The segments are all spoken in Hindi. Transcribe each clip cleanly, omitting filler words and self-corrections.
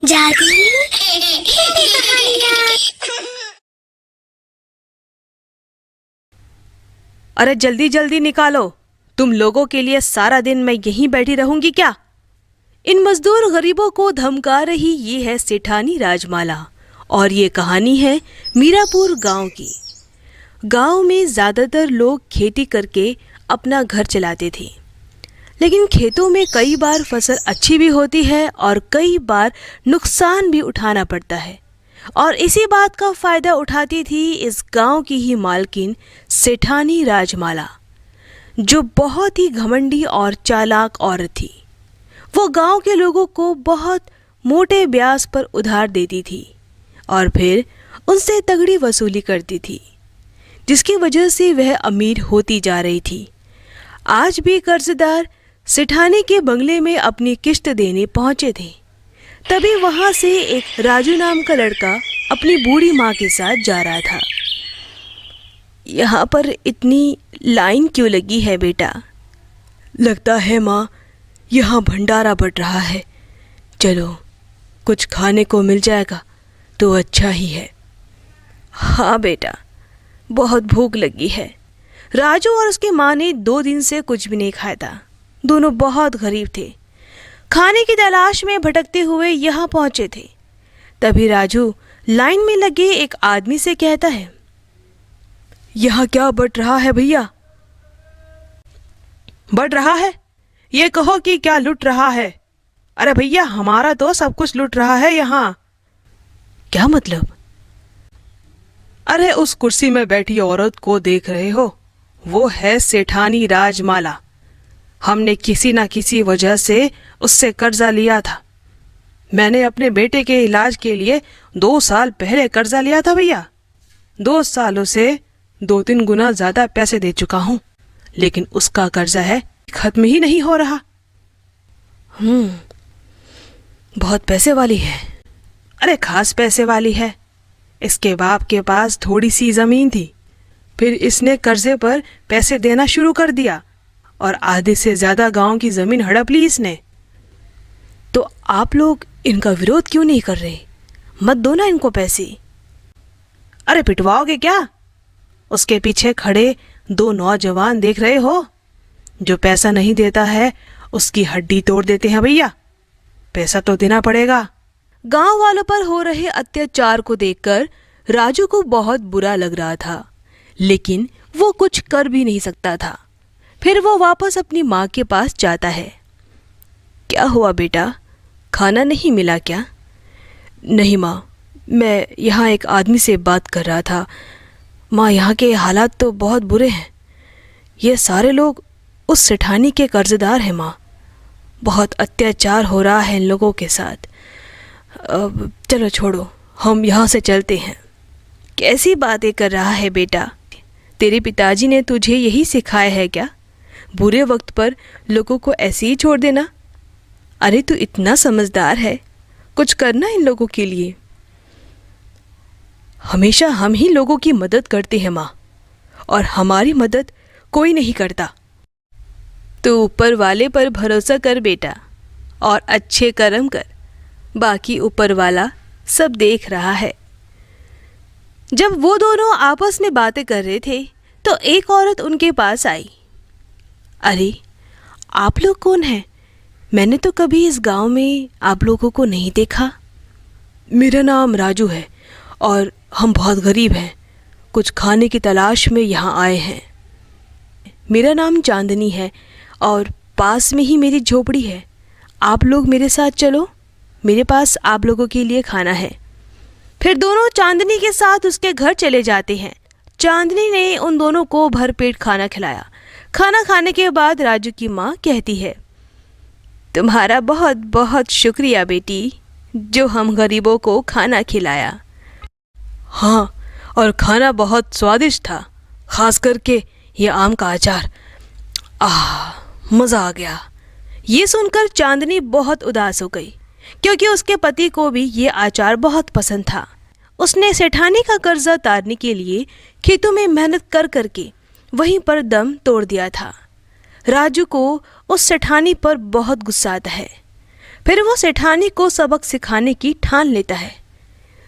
जादू हिंदी कहानियाँ। अरे जल्दी जल्दी निकालो, तुम लोगों के लिए सारा दिन मैं यहीं बैठी रहूंगी क्या? इन मजदूर गरीबों को धमका रही ये है सेठानी राजमाला और ये कहानी है मीरापुर गांव की। गांव में ज़्यादातर लोग खेती करके अपना घर चलाते थे, लेकिन खेतों में कई बार फसल अच्छी भी होती है और कई बार नुकसान भी उठाना पड़ता है। और इसी बात का फ़ायदा उठाती थी इस गांव की ही मालकिन सेठानी राजमाला, जो बहुत ही घमंडी और चालाक औरत थी। वो गांव के लोगों को बहुत मोटे ब्याज पर उधार देती थी और फिर उनसे तगड़ी वसूली करती थी, जिसकी वजह से वह अमीर होती जा रही थी। आज भी कर्जदार सेठानी के बंगले में अपनी किश्त देने पहुंचे थे। तभी वहां से एक राजू नाम का लड़का अपनी बूढ़ी माँ के साथ जा रहा था। यहाँ पर इतनी लाइन क्यों लगी है बेटा? लगता है माँ, यहाँ भंडारा बढ़ रहा है। चलो, कुछ खाने को मिल जाएगा तो अच्छा ही है। हाँ बेटा, बहुत भूख लगी है। राजू और उसकी माँ ने 2 दिन से कुछ भी नहीं खाया था। दोनों बहुत गरीब थे, खाने की तलाश में भटकते हुए यहाँ पहुँचे थे। तभी राजू लाइन में लगे एक आदमी से कहता है, यहाँ क्या बढ़ रहा है भैया? बढ़ रहा है? ये कहो कि क्या लुट रहा है? अरे भैया, हमारा तो सब कुछ लुट रहा है यहाँ। क्या मतलब? अरे उस कुर्सी में बैठी औरत को देख रहे हो? वो है सेठानी राजमाला। हमने किसी ना किसी वजह से उससे कर्जा लिया था। मैंने अपने बेटे के इलाज के लिए 2 साल पहले कर्जा लिया था भैया। 2 सालों से 2-3 गुना ज्यादा पैसे दे चुका हूँ, लेकिन उसका कर्जा है खत्म ही नहीं हो रहा। बहुत पैसे वाली है। अरे खास पैसे वाली है। इसके बाप के पास थोड़ी सी जमीन थी, फिर इसने कर्जे पर पैसे देना शुरू कर दिया और आधे से ज्यादा गांव की जमीन हड़प ली इसने। तो आप लोग इनका विरोध क्यों नहीं कर रहे? मत दो ना इनको पैसे। अरे पिटवाओगे क्या? उसके पीछे खड़े 2 नौजवान देख रहे हो? जो पैसा नहीं देता है उसकी हड्डी तोड़ देते हैं भैया। पैसा तो देना पड़ेगा। गांव वालों पर हो रहे अत्याचार को देखकर राजू को बहुत बुरा लग रहा था, लेकिन वो कुछ कर भी नहीं सकता था। फिर वो वापस अपनी माँ के पास जाता है। क्या हुआ बेटा, खाना नहीं मिला क्या? नहीं माँ, मैं यहाँ एक आदमी से बात कर रहा था। माँ, यहाँ के हालात तो बहुत बुरे हैं। ये सारे लोग उस सेठानी के कर्जदार हैं माँ। बहुत अत्याचार हो रहा है इन लोगों के साथ। अब चलो छोड़ो, हम यहाँ से चलते हैं। कैसी बातें कर रहा है बेटा? तेरे पिताजी ने तुझे यही सिखाया है क्या? बुरे वक्त पर लोगों को ऐसे ही छोड़ देना? अरे तू इतना समझदार है, कुछ करना इन लोगों के लिए। हमेशा हम ही लोगों की मदद करते हैं माँ, और हमारी मदद कोई नहीं करता। तू ऊपर वाले पर भरोसा कर बेटा और अच्छे कर्म कर, बाकी ऊपर वाला सब देख रहा है। जब वो दोनों आपस में बातें कर रहे थे तो एक औरत उनके पास आई। अरे आप लोग कौन हैं? मैंने तो कभी इस गांव में आप लोगों को नहीं देखा। मेरा नाम राजू है और हम बहुत गरीब हैं। कुछ खाने की तलाश में यहाँ आए हैं। मेरा नाम चांदनी है और पास में ही मेरी झोपड़ी है। आप लोग मेरे साथ चलो, मेरे पास आप लोगों के लिए खाना है। फिर दोनों चांदनी के साथ उसके घर चले जाते हैं। चांदनी ने उन दोनों को भरपेट खाना खिलाया। खाना खाने के बाद राजू की माँ कहती है, तुम्हारा बहुत बहुत शुक्रिया बेटी, जो हम गरीबों को खाना खिलाया। हाँ, और खाना बहुत स्वादिष्ट था, खास करके ये आम का अचार। मज़ा आ गया। ये सुनकर चांदनी बहुत उदास हो गई, क्योंकि उसके पति को भी ये अचार बहुत पसंद था। उसने सेठानी का कर्जा उतारने के लिए खेतों में मेहनत कर करके वहीं पर दम तोड़ दिया था। राजू को उस सेठानी पर बहुत गुस्सा आता है। फिर वो सेठानी को सबक सिखाने की ठान लेता है।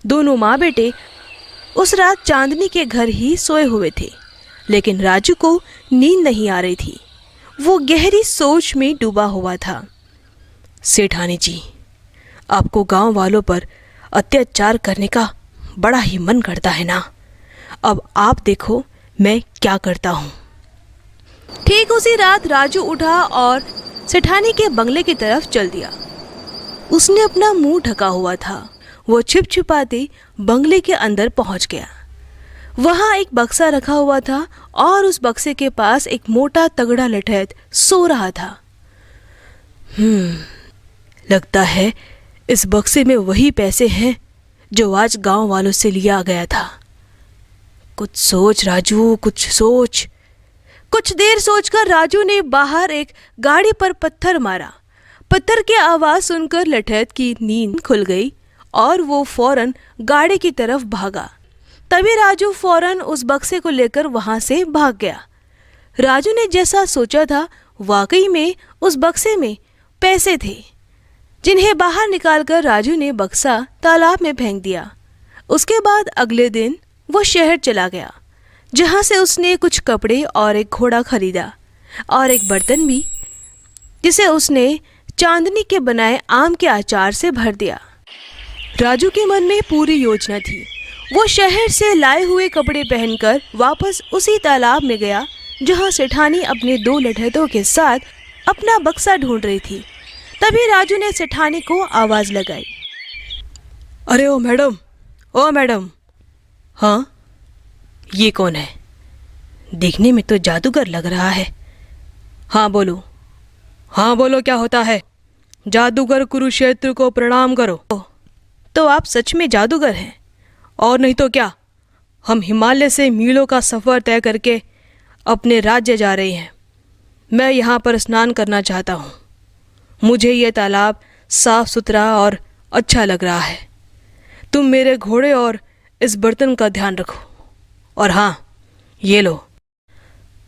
दोनों माँ बेटे उस रात चांदनी के घर ही सोए हुए थे, लेकिन राजू को नींद नहीं आ रही थी। वो गहरी सोच में डूबा हुआ था। सेठानी जी, आपको गांव वालों पर अत्याचार करने का बड़ा ही मन करता है ना। अब आप देखो मैं क्या करता हूँ। ठीक उसी रात राजू उठा और सेठानी के बंगले की तरफ चल दिया। उसने अपना मुंह ढका हुआ था। वो छिप छिपाते बंगले के अंदर पहुंच गया। वहां एक बक्सा रखा हुआ था और उस बक्से के पास एक मोटा तगड़ा लठैत सो रहा था। लगता है इस बक्से में वही पैसे हैं जो आज गांव वालों से लिया गया था। कुछ सोच राजू, कुछ सोच। कुछ देर सोचकर राजू ने बाहर एक गाड़ी पर पत्थर मारा। पत्थर की आवाज सुनकर लठैत की नींद खुल गई और वो फौरन गाड़ी की तरफ भागा। तभी राजू फौरन उस बक्से को लेकर वहां से भाग गया। राजू ने जैसा सोचा था वाकई में उस बक्से में पैसे थे, जिन्हें बाहर निकालकर राजू ने बक्सा तालाब में फेंक दिया। उसके बाद अगले दिन वो शहर चला गया, जहां से उसने कुछ कपड़े और एक घोड़ा खरीदा और एक बर्तन भी, जिसे उसने चांदनी के बनाए आम के अचार से भर दिया। राजू के मन में पूरी योजना थी। वो शहर से लाए हुए कपड़े पहनकर वापस उसी तालाब में गया जहां सेठानी अपने 2 लठैतों के साथ अपना बक्सा ढूंढ रही थी। तभी राजू ने सेठानी को आवाज लगाई। अरे ओ मैडम, ओ मैडम। हाँ, ये कौन है? देखने में तो जादूगर लग रहा है। हाँ बोलो, हाँ बोलो, क्या होता है? जादूगर कुरुक्षेत्र को प्रणाम करो। तो आप सच में जादूगर हैं? और नहीं तो क्या, हम हिमालय से मीलों का सफ़र तय करके अपने राज्य जा रहे हैं। मैं यहाँ पर स्नान करना चाहता हूँ। मुझे ये तालाब साफ सुथरा और अच्छा लग रहा है। तुम मेरे घोड़े और इस बर्तन का ध्यान रखो। और हाँ, ये लो।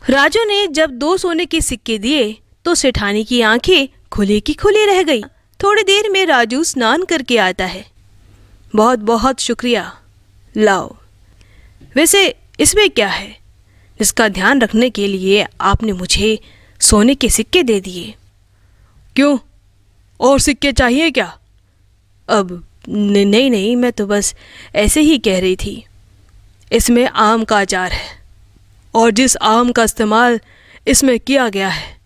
राजू ने जब 2 सोने के सिक्के दिए तो सेठानी की आंखें खुली की खुली रह गई। थोड़ी देर में राजू स्नान करके आता है। बहुत बहुत शुक्रिया। लाओ। वैसे इसमें क्या है जिसका ध्यान रखने के लिए आपने मुझे सोने के सिक्के दे दिए? क्यों, और सिक्के चाहिए क्या? अब नहीं नहीं, मैं तो बस ऐसे ही कह रही थी। इसमें आम का अचार है और जिस आम का इस्तेमाल इसमें किया गया है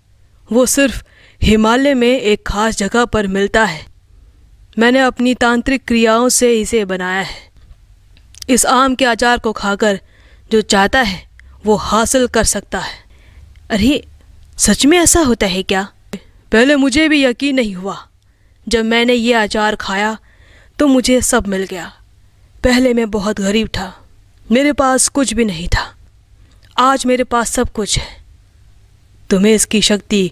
वो सिर्फ हिमालय में एक खास जगह पर मिलता है। मैंने अपनी तांत्रिक क्रियाओं से इसे बनाया है। इस आम के अचार को खाकर जो चाहता है वो हासिल कर सकता है। अरे सच में ऐसा होता है क्या? पहले मुझे भी यकीन नहीं हुआ। जब मैंने ये अचार खाया तो मुझे सब मिल गया। पहले मैं बहुत गरीब था, मेरे पास कुछ भी नहीं था। आज मेरे पास सब कुछ है। तुम्हें इसकी शक्ति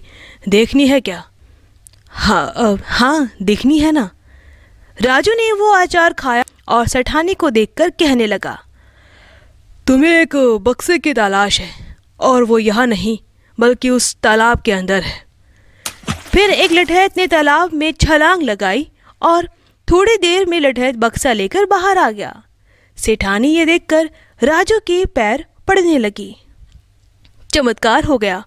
देखनी है क्या? हाँ, देखनी है ना। राजू ने वो अचार खाया और सेठानी को देखकर कहने लगा, तुम्हें एक बक्से की तलाश है और वो यहाँ नहीं बल्कि उस तालाब के अंदर है। फिर एक लठैत ने तालाब में छलांग लगाई और थोड़ी देर में लठैत बक्सा लेकर बाहर आ गया। सेठानी ये देखकर राजू के पैर पड़ने लगी। चमत्कार हो गया,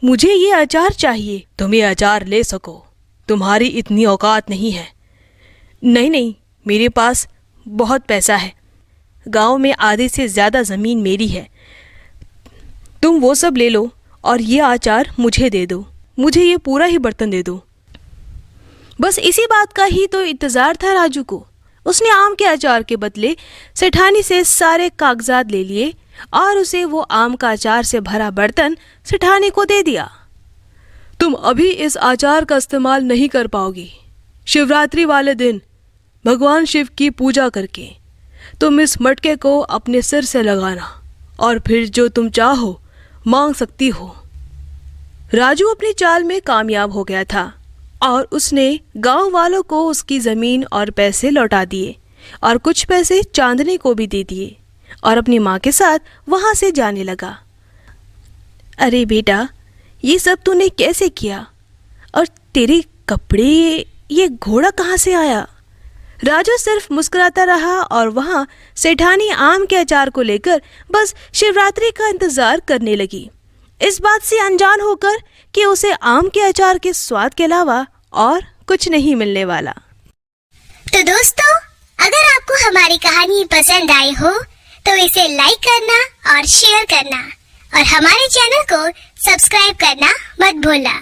मुझे ये अचार चाहिए। तुम ये अचार ले सको, तुम्हारी इतनी औकात नहीं है। नहीं, मेरे पास बहुत पैसा है। गांव में आधे से ज़्यादा ज़मीन मेरी है। तुम वो सब ले लो और ये अचार मुझे दे दो। मुझे ये पूरा ही बर्तन दे दो। बस इसी बात का ही तो इंतज़ार था राजू को। उसने आम के अचार के बदले सेठानी से सारे कागजात ले लिए और उसे वो आम का अचार से भरा बर्तन सेठानी को दे दिया। तुम अभी इस अचार का इस्तेमाल नहीं कर पाओगी। शिवरात्रि वाले दिन भगवान शिव की पूजा करके तुम इस मटके को अपने सिर से लगाना और फिर जो तुम चाहो मांग सकती हो। राजू अपनी चाल में कामयाब हो गया था और उसने गांव वालों को उसकी ज़मीन और पैसे लौटा दिए और कुछ पैसे चांदनी को भी दे दिए और अपनी माँ के साथ वहाँ से जाने लगा। अरे बेटा, ये सब तूने कैसे किया? और तेरे कपड़े ये घोड़ा कहाँ से आया? राजू सिर्फ मुस्कुराता रहा और वहाँ सेठानी आम के अचार को लेकर बस शिवरात्रि का इंतजार करने लगी, इस बात से अनजान होकर कि उसे आम के अचार के स्वाद के अलावा और कुछ नहीं मिलने वाला। तो दोस्तों, अगर आपको हमारी कहानी पसंद आई हो तो इसे लाइक करना और शेयर करना और हमारे चैनल को सब्सक्राइब करना मत भूलना।